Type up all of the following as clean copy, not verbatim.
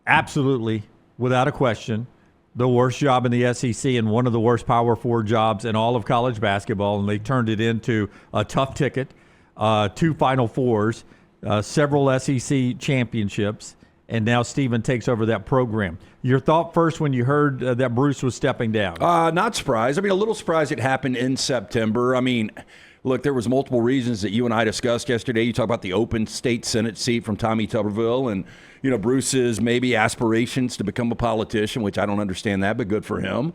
absolutely, without a question, the worst job in the SEC and one of the worst Power 4 jobs in all of college basketball, and they turned it into a tough ticket, 2 Final Fours, several SEC championships, and now Stephen takes over that program. Your thought first when you heard that Bruce was stepping down? Not surprised. I mean, a little surprised it happened in September. I mean, look, there was multiple reasons that you and I discussed yesterday. You talk about the open state Senate seat from Tommy Tuberville and, Bruce's maybe aspirations to become a politician, which I don't understand that, but good for him.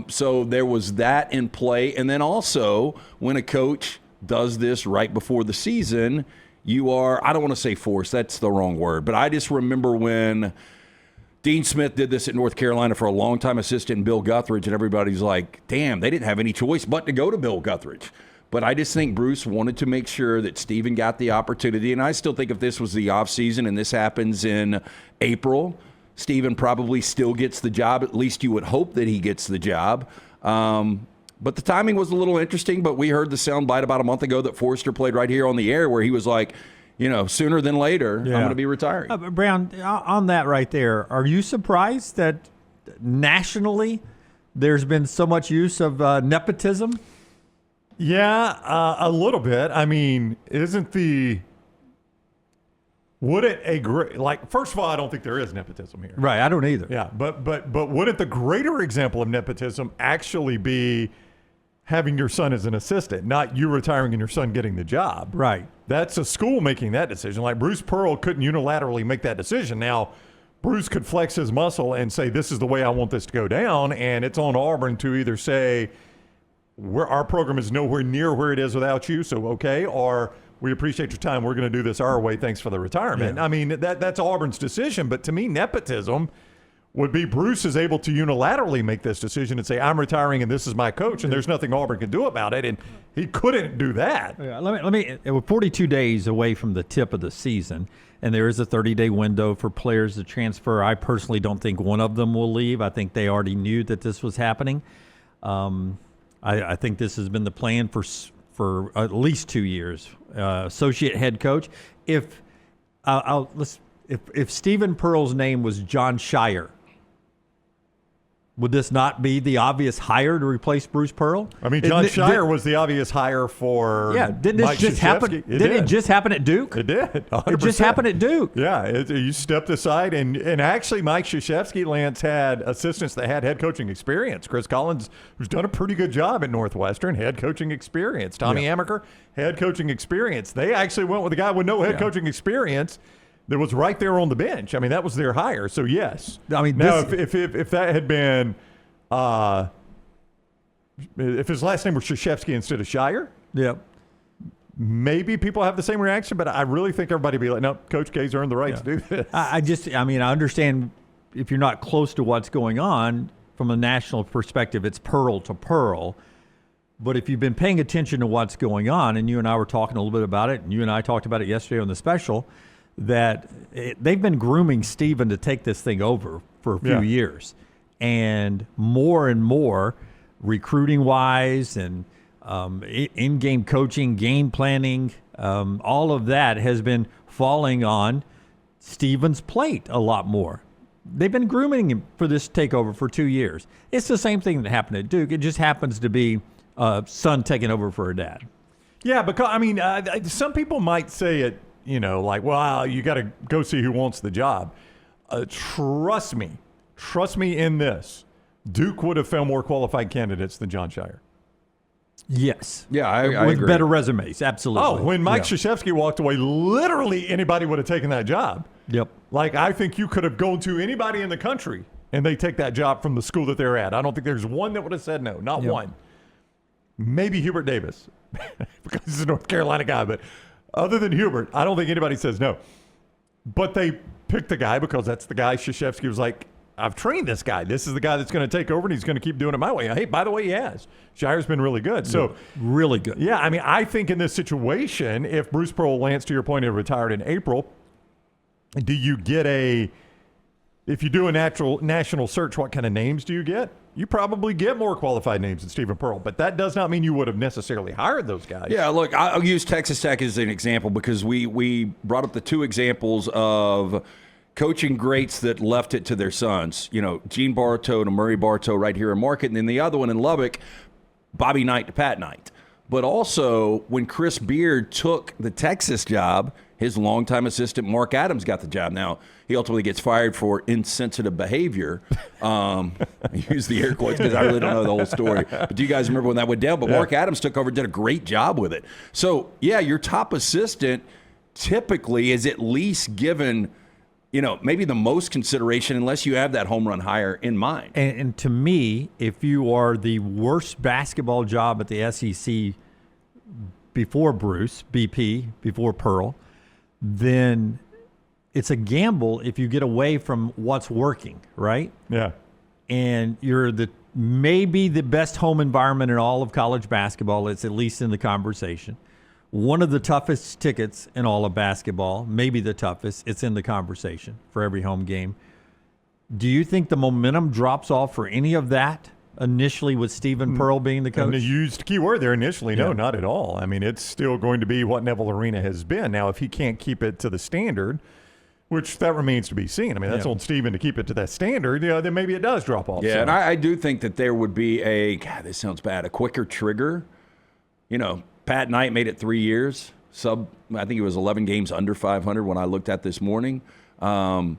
So there was that in play. And then also, when a coach does this right before the season, you are, I don't want to say forced, that's the wrong word, but I just remember when Dean Smith did this at North Carolina for a long time, assistant Bill Guthridge, and everybody's like, damn, they didn't have any choice but to go to Bill Guthridge. But I just think Bruce wanted to make sure that Stephen got the opportunity. And I still think if this was the offseason and this happens in April, Stephen probably still gets the job. At least you would hope that he gets the job. But the timing was a little interesting. But we heard the soundbite about a month ago that Forrester played right here on the air where he was like, sooner than later, I'm going to be retiring. Brown, on that right there, are you surprised that nationally there's been so much use of nepotism? Yeah, a little bit. I mean, first of all, I don't think there is nepotism here. Right, I don't either. Yeah, but wouldn't the greater example of nepotism actually be having your son as an assistant, not you retiring and your son getting the job? Right. That's a school making that decision. Like Bruce Pearl couldn't unilaterally make that decision. Now, Bruce could flex his muscle and say, this is the way I want this to go down, and it's on Auburn to either say, our program is nowhere near where it is without you, so okay, or we appreciate your time, we're going to do this our way, thanks for the retirement. Yeah. I mean, that's Auburn's decision, but to me, nepotism would be Bruce is able to unilaterally make this decision and say, I'm retiring and this is my coach, and there's nothing Auburn can do about it, and he couldn't do that. Yeah, let me. We're 42 days away from the tip of the season, and there is a 30-day window for players to transfer. I personally don't think one of them will leave. I think they already knew that this was happening. I think this has been the plan for at least 2 years. Associate head coach. If Stephen Pearl's name was John Shire, would this not be the obvious hire to replace Bruce Pearl? I mean, John Shire was the obvious hire for didn't this just happen? Didn't it just happen at Duke? It did. 100%. It just happened at Duke. Yeah, you stepped aside, and actually Mike Krzyzewski, Lance, had assistants that had head coaching experience. Chris Collins, who's done a pretty good job at Northwestern, head coaching experience. Tommy Amaker, head coaching experience. They actually went with a guy with no head coaching experience that was right there on the bench. I mean, that was their hire. So, yes. I mean, now, if that had been if his last name was Krzyzewski instead of Shire, maybe people have the same reaction, but I really think everybody would be like, no, Coach K's earned the right to do this. I understand if you're not close to what's going on from a national perspective, it's pearl to pearl. But if you've been paying attention to what's going on, and you and I were talking a little bit about it, and you and I talked about it yesterday on the special, that they've been grooming Stephen to take this thing over for a few years. And more, recruiting-wise and in-game coaching, game planning, all of that has been falling on Stephen's plate a lot more. They've been grooming him for this takeover for 2 years. It's the same thing that happened at Duke. It just happens to be son taking over for a dad. Yeah, because, I mean, some people might say it, like, well, you got to go see who wants the job. Trust me in this. Duke would have found more qualified candidates than John Shire. Yes. Yeah, I agree. With better resumes, absolutely. Oh, when Mike Krzyzewski walked away, literally anybody would have taken that job. Yep. Like, I think you could have gone to anybody in the country, and they take that job from the school that they're at. I don't think there's one that would have said no. Not one. Maybe Hubert Davis, because he's a North Carolina guy, but other than Hubert, I don't think anybody says no. But they picked the guy because that's the guy Krzyzewski was like, I've trained this guy. This is the guy that's going to take over, and he's going to keep doing it my way. Hey, by the way, he has. Shire's been really good. So really good. Yeah, I mean, I think in this situation, if Bruce Pearl, Lance, to your point, had retired in April, do you get if you do a national search, what kind of names do you get? You probably get more qualified names than Stephen Pearl, but that does not mean you would have necessarily hired those guys. Yeah, look, I'll use Texas Tech as an example because we brought up the two examples of coaching greats that left it to their sons. Gene Bartow to Murray Bartow right here in Market, and then the other one in Lubbock, Bobby Knight to Pat Knight. But also, when Chris Beard took the Texas job, his longtime assistant Mark Adams got the job. Now, he ultimately gets fired for insensitive behavior. I use the air quotes because I really don't know the whole story. But do you guys remember when that went down? But Mark Adams took over and did a great job with it. So, yeah, your top assistant typically is at least given – maybe the most consideration unless you have that home run hire in mind. And to me, if you are the worst basketball job at the SEC before Bruce, BP, before Pearl, then it's a gamble if you get away from what's working, right? Yeah. And you're maybe the best home environment in all of college basketball. It's at least in the conversation. One of the toughest tickets in all of basketball, maybe the toughest, it's in the conversation for every home game. Do you think the momentum drops off for any of that initially with Stephen Pearl being the coach? And the used key word there initially, no, not at all. I mean, it's still going to be what Neville Arena has been. Now, if he can't keep it to the standard, which that remains to be seen. I mean, that's on Stephen to keep it to that standard, then maybe it does drop off. Yeah, so. and I do think that there would be this sounds bad, a quicker trigger. Pat Knight made it 3 years. I think it was 11 games under 500 when I looked at this morning. There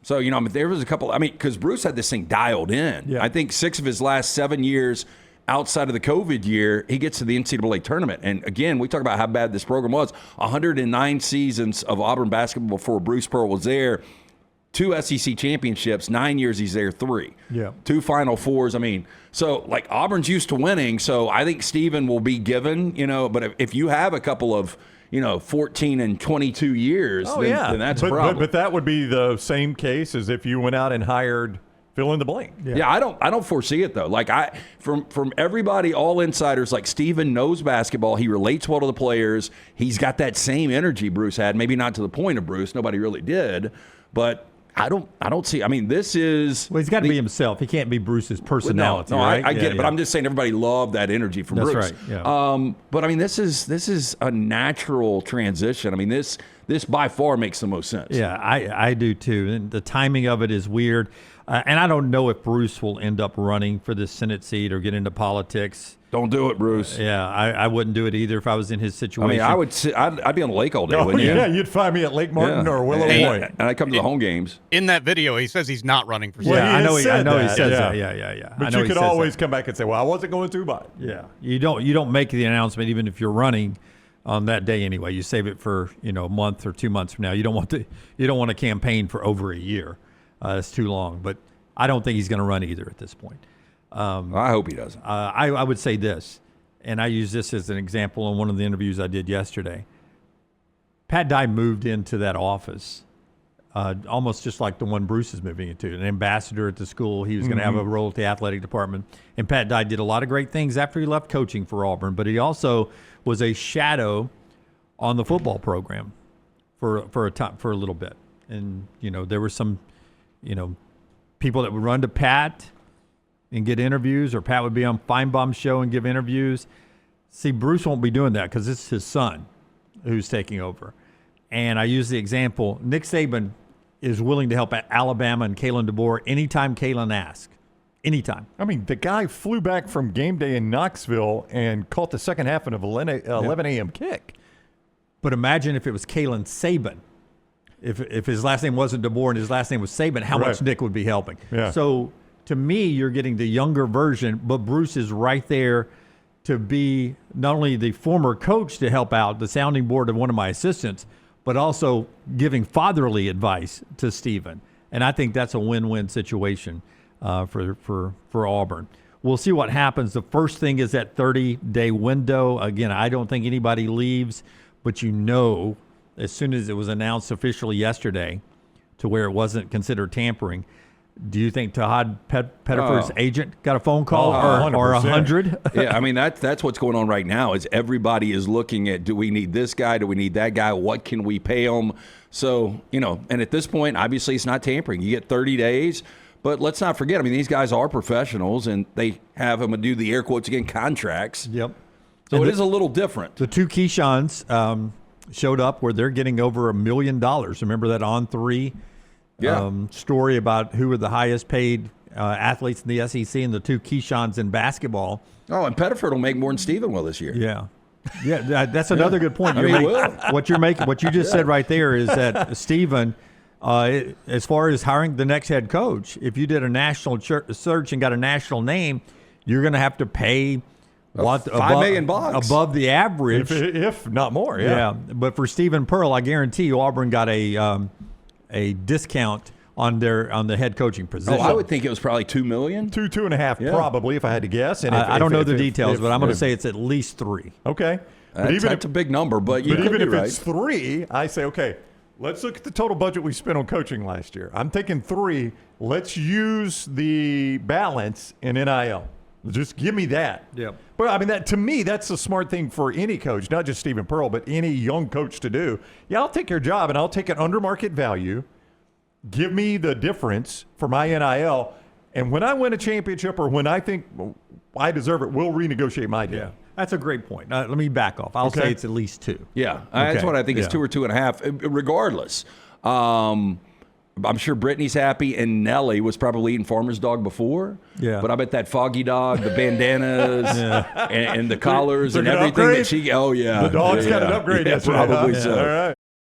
was a couple. Because Bruce had this thing dialed in. Yeah. I think 6 of his last 7 years outside of the COVID year, he gets to the NCAA tournament. And again, we talk about how bad this program was. 109 seasons of Auburn basketball before Bruce Pearl was there. 2 SEC championships, 9 years he's there, 3. Yeah. 2 Final Fours. Auburn's used to winning, so I think Stephen will be given, but if you have a couple of, 14 and 22 years, then that's a problem. But that would be the same case as if you went out and hired fill in the blank. Yeah, I don't foresee it though. From everybody, all insiders, Stephen knows basketball. He relates well to the players. He's got that same energy Bruce had. Maybe not to the point of Bruce. Nobody really did, but I don't see. This is. Well, he's got to be himself. He can't be Bruce's personality. No, right? I get it, but I'm just saying everybody loved that energy from That's Bruce. right. Yeah. But this is a natural transition. This by far makes the most sense. Yeah, I do too. And the timing of it is weird. And I don't know if Bruce will end up running for this Senate seat or get into politics. Don't do it, Bruce. Yeah, I wouldn't do it either if I was in his situation. I'd be on the lake all day, wouldn't you? Yeah, you'd find me at Lake Martin or Willow Point. And I come to the home games. In that video, he says he's not running for Well, Senate. I know he says yeah. that. Yeah. But you could always come back and say, "Well, I wasn't going to," but yeah, you don't make the announcement even if you're running on that day anyway. You save it for a month or 2 months from now. You don't want to campaign for over a year. It's too long. But I don't think he's going to run either at this point. I hope he doesn't. I would say this. And I use this as an example in one of the interviews I did yesterday. Pat Dye moved into that office almost just like the one Bruce is moving into, an ambassador at the school. He was going to have a role at the athletic department. And Pat Dye did a lot of great things after he left coaching for Auburn, but he also was a shadow on the football program for a little bit. And, there were some, people that would run to Pat and get interviews, or Pat would be on Feinbaum's show and give interviews. See, Bruce won't be doing that because it's his son who's taking over. And I use the example, Nick Saban is willing to help Alabama and Kalen DeBoer anytime Kalen asks. Anytime. The guy flew back from game day in Knoxville and caught the second half of an 11 a.m. kick. But imagine if it was Kalen Saban. If his last name wasn't DeBoer and his last name was Saban, how much Nick would be helping. Yeah. So to me, you're getting the younger version, but Bruce is right there to be not only the former coach to help out, the sounding board of one of my assistants, but also giving fatherly advice to Stephen. And I think that's a win-win situation for Auburn. We'll see what happens. The first thing is that 30-day window. Again, I don't think anybody leaves, but as soon as it was announced officially yesterday to where it wasn't considered tampering, do you think Tahad Pettiford's agent got a phone call or 100? Yeah, that's what's going on right now is everybody is looking at, do we need this guy? Do we need that guy? What can we pay him? So, and at this point, obviously it's not tampering. You get 30 days, but let's not forget, these guys are professionals and they have them do the air quotes again, contracts. Yep. So it is a little different. The two Keishans showed up where they're getting over $1 million. Remember that On3 story about who were the highest paid athletes in the SEC and the two Keishons in basketball. Oh, and Pettiford will make more than Stephen will this year. Yeah. Yeah, that's another good point. I mean, he will. What you just said right there is that Stephen, as far as hiring the next head coach, if you did a national search and got a national name, you're going to have to pay $5 million above the average, if not more. Yeah. But for Stephen Pearl, I guarantee you, Auburn got a discount on the head coaching position. Oh, I would think it was probably $2 million. 2.5 probably, if I had to guess. And I don't know the details, but I'm going to say it's at least 3. Okay. That's a big number, but you could even be if right. it's 3, I say, okay, let's look at the total budget we spent on coaching last year. I'm taking 3. Let's use the balance in NIL. Just give me that. Yep. But I mean, that to me, that's the smart thing for any coach, not just Stephen Pearl, but any young coach to do. Yeah, I'll take your job and I'll take it under market value. Give me the difference for my NIL. And when I win a championship or when I think I deserve it, we'll renegotiate my deal. Yeah. That's a great point. Let me back off. I'll say it's at least 2. Yeah, that's what I think. It's 2 or 2.5. Regardless, I'm sure Brittany's happy, and Nelly was probably eating Farmer's Dog before. Yeah. But I bet that Foggy Dog, the bandanas, and the collars, They're and gonna everything upgrade? that she. Oh yeah, The dog's got an upgrade. Yeah, yesterday, probably huh? so. All right.